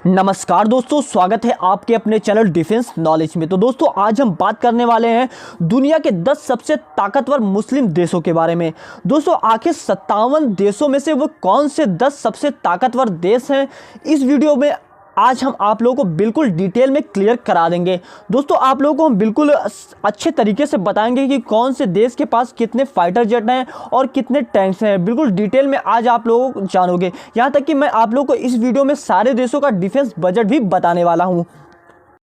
नमस्कार दोस्तों, स्वागत है आपके अपने चैनल डिफेंस नॉलेज में। तो दोस्तों आज हम बात करने वाले हैं दुनिया के 10 सबसे ताकतवर मुस्लिम देशों के बारे में। दोस्तों आखिर 57 देशों में से वो कौन से 10 सबसे ताकतवर देश हैं, इस वीडियो में आज हम आप लोगों को बिल्कुल डिटेल में क्लियर करा देंगे। दोस्तों आप लोगों को हम बिल्कुल अच्छे तरीके से बताएंगे कि कौन से देश के पास कितने फाइटर जेट हैं और कितने टैंक्स हैं। बिल्कुल डिटेल में आज आप लोग जानोगे। यहाँ तक कि मैं आप लोगों को इस वीडियो में सारे देशों का डिफेंस बजट भी बताने वाला हूँ।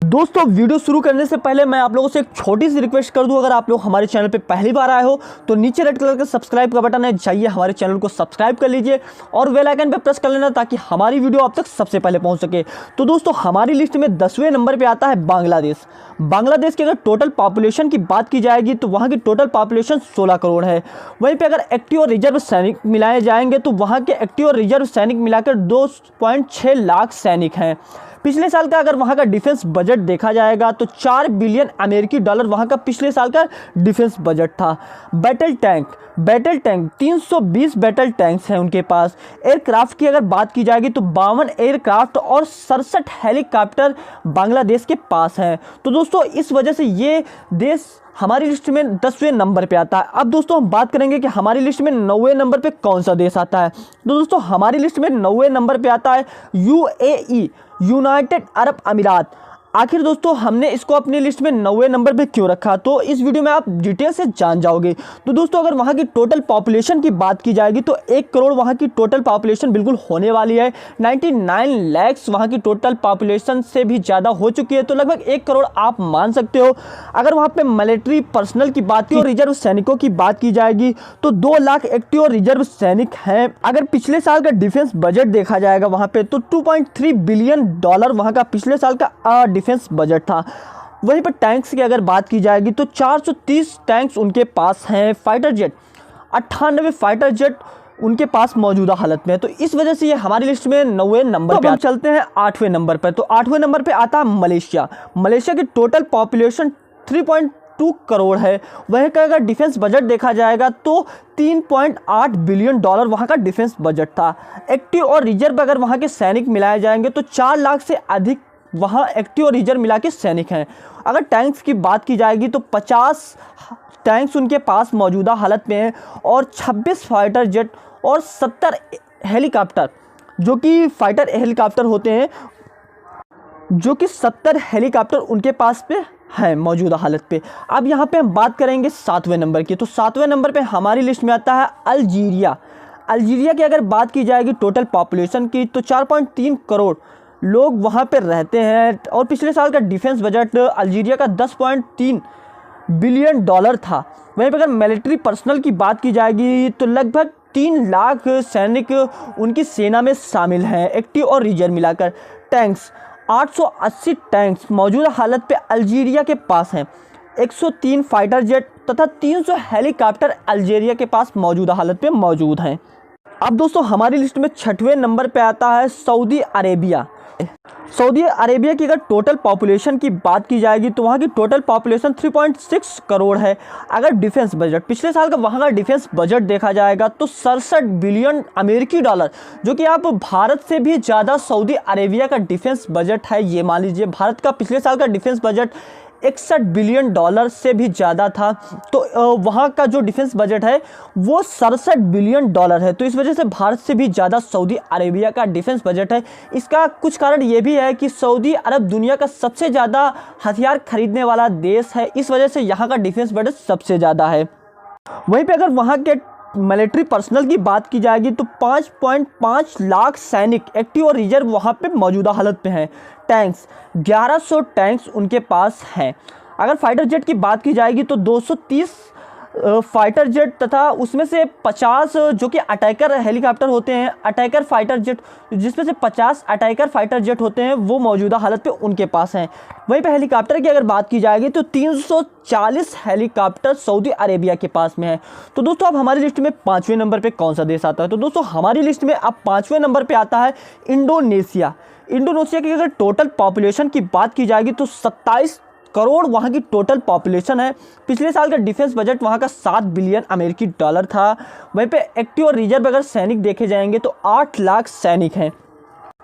दोस्तों वीडियो शुरू करने से पहले मैं आप लोगों से एक छोटी सी रिक्वेस्ट कर दूं, अगर आप लोग हमारे चैनल पे पहली बार आए हो तो नीचे रेड कलर का सब्सक्राइब का बटन है, जाइए हमारे चैनल को सब्सक्राइब कर लीजिए और बेल आइकन पे प्रेस कर लेना ताकि हमारी वीडियो आप तक सबसे पहले पहुंच सके। तो दोस्तों हमारी लिस्ट में 10वें नंबर पर आता है बांग्लादेश। बांग्लादेश की अगर टोटल पॉपुलेशन की बात की जाएगी तो वहाँ की टोटल पॉपुलेशन 16 करोड़ है। वहीं पर अगर एक्टिव और रिजर्व सैनिक मिलाए जाएंगे तो वहाँ के एक्टिव और रिजर्व सैनिक मिलाकर 2.6 लाख सैनिक हैं। पिछले साल का अगर वहाँ का डिफेंस बजट देखा जाएगा तो 4 बिलियन अमेरिकी डॉलर वहाँ का पिछले साल का डिफेंस बजट था। बैटल टैंक 320 बैटल टैंक्स हैं उनके पास। एयरक्राफ्ट की अगर बात की जाएगी तो 52 एयरक्राफ्ट और 67 हेलीकॉप्टर बांग्लादेश के पास हैं। तो दोस्तों इस वजह से ये देश हमारी लिस्ट में 10वें नंबर पे आता है। अब दोस्तों हम बात करेंगे कि हमारी लिस्ट में 9वें नंबर पे कौन सा देश आता है। तो दोस्तों हमारी लिस्ट में 9वें नंबर पे आता है यूएई, यूनाइटेड अरब अमीरात। आखिर दोस्तों हमने इसको अपनी लिस्ट में 9वें नंबर पे क्यों रखा, तो इस वीडियो में आप डिटेल से जान जाओगे। तो दोस्तों अगर वहाँ की टोटल पॉपुलेशन की बात की जाएगी तो 1 करोड़ वहाँ की टोटल पॉपुलेशन बिल्कुल होने वाली है। 99 लैक्स वहाँ की टोटल पॉपुलेशन से भी ज़्यादा हो चुकी है, तो लगभग 1 करोड़ आप मान सकते हो। अगर वहाँ पे मिलिट्री पर्सनल की बात की और रिजर्व सैनिकों की बात की जाएगी तो 2 लाख एक्टिव और रिजर्व सैनिक हैं। अगर पिछले साल का डिफेंस बजट देखा जाएगा वहाँ पे तो 2.3 बिलियन डॉलर वहाँ का पिछले साल का डिफेंस बजट था। वहीं पर टैंक्स की अगर बात की जाएगी तो 430 टैंक्स उनके पास हैं। फाइटर जेट 98 फाइटर जेट उनके पास मौजूदा हालत में है। तो इस वजह से ये हमारी लिस्ट में 9वें नंबर पे। हम चलते हैं 8वें नंबर पर। तो 8वें नंबर पे आता है मलेशिया। मलेशिया की टोटल पॉपुलेशन 3.2 करोड़ है। वहीं का अगर डिफेंस बजट देखा जाएगा तो 3.8 बिलियन डॉलर वहाँ का डिफेंस बजट था। एक्टिव और रिजर्व अगर वहाँ के सैनिक मिलाए जाएंगे तो 4 लाख से अधिक वहाँ एक्टिव और रिजर्व मिला के सैनिक हैं। अगर टैंक्स की बात की जाएगी तो 50 टैंक्स उनके पास मौजूदा हालत में हैं और 26 फाइटर जेट और 70 हेलीकॉप्टर जो कि फाइटर हेलीकॉप्टर होते हैं, जो कि 70 हेलीकॉप्टर उनके पास पे है मौजूदा हालत पे। अब यहाँ पे हम बात करेंगे 7वें नंबर की। तो 7वें नंबर पे हमारी लिस्ट में आता है अल्जीरिया। अल्जीरिया की अगर बात की जाएगी टोटल पॉपुलेशन की तो 4.3 करोड़ लोग वहाँ पे रहते हैं और पिछले साल का डिफेंस बजट अल्जीरिया का 10.3 बिलियन डॉलर था। वहीं पर अगर मिलिट्री पर्सनल की बात की जाएगी तो लगभग 3 लाख सैनिक उनकी सेना में शामिल हैं, एक्टिव और रिजर्व मिलाकर। टैंक्स 880 टैंक्स मौजूदा हालत पे अल्जीरिया के पास हैं। 103 फाइटर जेट तथा 300 हेलीकॉप्टर अल्जीरिया के पास मौजूदा हालत पे मौजूद हैं। अब दोस्तों हमारी लिस्ट में 6वें नंबर पे आता है सऊदी अरेबिया। सऊदी अरेबिया की अगर टोटल पॉपुलेशन की बात की जाएगी तो वहाँ की टोटल पॉपुलेशन 3.6 करोड़ है। अगर डिफेंस बजट पिछले साल का वहाँ का डिफेंस बजट देखा जाएगा तो 67 बिलियन अमेरिकी डॉलर, जो कि आप भारत से भी ज़्यादा सऊदी अरेबिया का डिफेंस बजट है। ये मान लीजिए भारत का पिछले साल का डिफेंस बजट 61 बिलियन डॉलर से भी ज़्यादा था, तो वहाँ का जो डिफेंस बजट है वो 67 बिलियन डॉलर है। तो इस वजह से भारत से भी ज़्यादा सऊदी अरेबिया का डिफेंस बजट है। इसका कुछ कारण ये भी है कि सऊदी अरब दुनिया का सबसे ज़्यादा हथियार खरीदने वाला देश है, इस वजह से यहाँ का डिफेंस बजट सबसे ज़्यादा है। वहीं पे अगर वहाँ के मिलिट्री पर्सनल की बात की जाएगी तो 5.5 लाख सैनिक एक्टिव और रिजर्व वहाँ पे मौजूदा हालत में हैं। टैंक्स 1100 टैंक्स उनके पास हैं। अगर फाइटर जेट की बात की जाएगी तो 230 फाइटर जेट तथा उसमें से 50 जो कि अटैकर हेलीकॉप्टर होते हैं, अटैकर फाइटर जेट, जिसमें से 50 अटैकर फाइटर जेट होते हैं वो मौजूदा हालत पे उनके पास हैं। वहीं पे हेलीकॉप्टर की अगर बात की जाएगी तो 340 हेलीकॉप्टर सऊदी अरेबिया के पास में है। तो दोस्तों अब हमारी लिस्ट में 5वें नंबर पे कौन सा देश आता है, तो दोस्तों हमारी लिस्ट में अब 5वें नंबर पे आता है इंडोनेशिया। इंडोनेशिया की अगर टोटल पॉपुलेशन की बात की जाएगी तो 27 करोड़ वहाँ की टोटल पॉपुलेशन है। पिछले साल का डिफेंस बजट वहाँ का 7 बिलियन अमेरिकी डॉलर था। वहीं पे एक्टिव और रिजर्व अगर सैनिक देखे जाएंगे तो 8 लाख सैनिक हैं।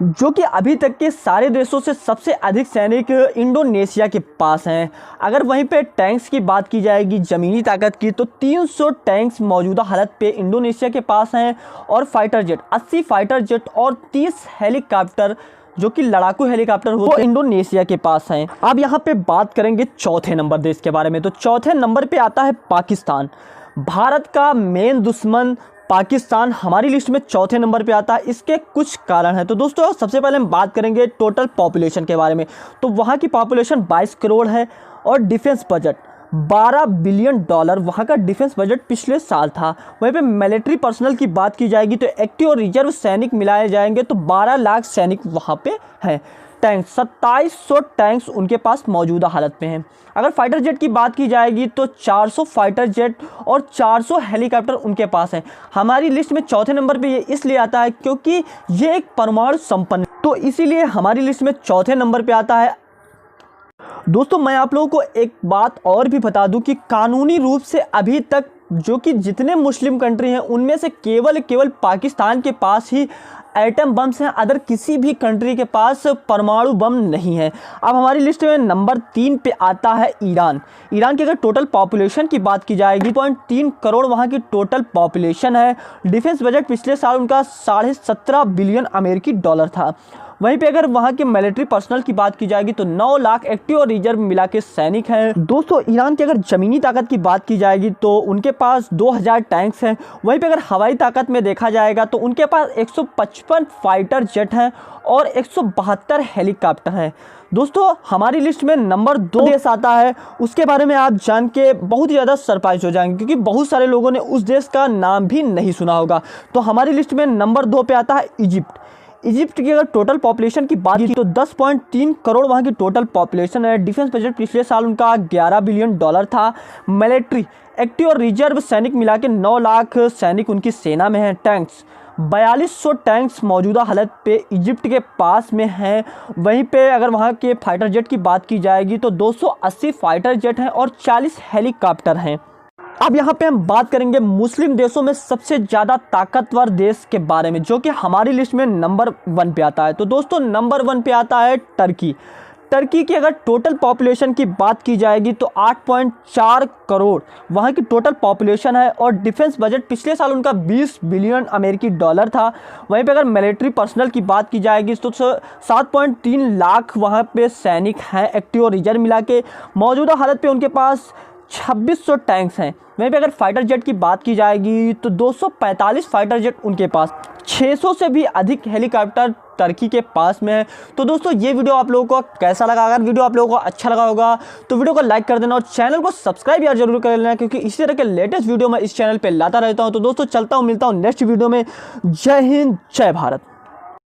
जो कि अभी तक के सारे देशों से सबसे अधिक सैनिक इंडोनेशिया के पास हैं। अगर वहीं पे टैंक्स की बात की जाएगी ज़मीनी ताकत की, तो 300 टैंक्स मौजूदा हालत पे इंडोनेशिया के पास हैं और फाइटर जेट 80 फाइटर जेट और 30 हेलीकॉप्टर जो कि लड़ाकू हेलीकॉप्टर वो इंडोनेशिया के पास हैं। अब यहाँ पे बात करेंगे चौथे नंबर देश के बारे में। तो चौथे नंबर पे आता है पाकिस्तान। भारत का मेन दुश्मन पाकिस्तान हमारी लिस्ट में चौथे नंबर पे आता है। इसके कुछ कारण हैं। तो दोस्तों सबसे पहले हम बात करेंगे टोटल पॉपुलेशन के बारे में। तो वहाँ की पॉपुलेशन 22 करोड़ है और डिफेंस बजट $12 बिलियन वहाँ का डिफेंस बजट पिछले साल था। वहीं पे मिलिट्री पर्सनल की बात की जाएगी तो एक्टिव और रिजर्व सैनिक मिलाए जाएंगे तो 12 लाख सैनिक वहाँ पे हैं। टैंक 2700 टैंक्स उनके पास मौजूदा हालत में हैं। अगर फाइटर जेट की बात की जाएगी तो 400 फाइटर जेट और 400 हेलीकॉप्टर उनके पास हैं। हमारी लिस्ट में चौथे नंबर पे ये इसलिए आता है क्योंकि ये एक परमाणु संपन्न, तो इसीलिए हमारी लिस्ट में चौथे नंबर पे आता है। दोस्तों मैं आप लोगों को एक बात और भी बता दूं कि कानूनी रूप से अभी तक जो कि जितने मुस्लिम कंट्री हैं उनमें से केवल पाकिस्तान के पास ही एटम बम्स हैं। अदर किसी भी कंट्री के पास परमाणु बम नहीं है। अब हमारी लिस्ट में नंबर 3 पे आता है ईरान। ईरान की अगर टोटल पॉपुलेशन की बात की जाएगी 3 करोड़ वहाँ की टोटल पॉपुलेशन है। डिफेंस बजट पिछले साल उनका 17.5 बिलियन अमेरिकी डॉलर था। वहीं पे अगर वहाँ के मिलिट्री पर्सनल की बात की जाएगी तो 9 लाख एक्टिव और रिजर्व मिला के सैनिक हैं। दोस्तों ईरान की अगर ज़मीनी ताकत की बात की जाएगी तो उनके पास 2000 टैंक्स हैं। वहीं पे अगर हवाई ताकत में देखा जाएगा तो उनके पास 155 फाइटर जेट हैं और 172 हेलीकॉप्टर हैं। दोस्तों हमारी लिस्ट में नंबर 2 देश आता है। उसके बारे में आप जान के बहुत ही ज़्यादा सरप्राइज हो जाएंगे क्योंकि बहुत सारे लोगों ने उस देश का नाम भी नहीं सुना होगा। तो हमारी लिस्ट में नंबर 2 पे आता है इजिप्ट। इजिप्ट की अगर टोटल पॉपुलेशन की बात की तो 10.3 करोड़ वहाँ की टोटल पॉपुलेशन है। डिफेंस बजट पिछले साल उनका $11 बिलियन था। मिलिट्री एक्टिव और रिजर्व सैनिक मिला के 9 लाख सैनिक उनकी सेना में हैं। टैंक्स 4200 टैंक्स मौजूदा हालत पे इजिप्ट के पास में हैं। वहीं पे अगर वहाँ के फाइटर जेट की बात की जाएगी तो 280 फाइटर जेट हैं और 40 हेलीकॉप्टर हैं। अब यहाँ पे हम बात करेंगे मुस्लिम देशों में सबसे ज़्यादा ताकतवर देश के बारे में जो कि हमारी लिस्ट में नंबर 1 पे आता है। तो दोस्तों नंबर 1 पे आता है टर्की। टर्की की अगर टोटल पॉपुलेशन की बात की जाएगी तो 8.4 करोड़ वहाँ की टोटल पॉपुलेशन है और डिफेंस बजट पिछले साल उनका 20 बिलियन अमेरिकी डॉलर था। वहीं पे अगर मिलिट्री पर्सनल की बात की जाएगी तो 7.3 लाख वहाँ पे सैनिक हैं एक्टिव और रिजर्व मिला के। मौजूदा हालत पे उनके पास 2600 टैंक्स हैं। वहीं पे अगर फाइटर जेट की बात की जाएगी तो 245 फाइटर जेट उनके पास, 600 से भी अधिक हेलीकॉप्टर टर्की के पास में है। तो दोस्तों ये वीडियो आप लोगों को कैसा लगा? अगर वीडियो आप लोगों को अच्छा लगा होगा तो वीडियो को लाइक कर देना और चैनल को सब्सक्राइब यार जरूर कर लेना क्योंकि इसी तरह के लेटेस्ट वीडियो मैं इस चैनल पे लाता रहता हूँ। तो दोस्तों चलता हूँ, मिलता हूँ नेक्स्ट वीडियो में। जय हिंद, जय भारत।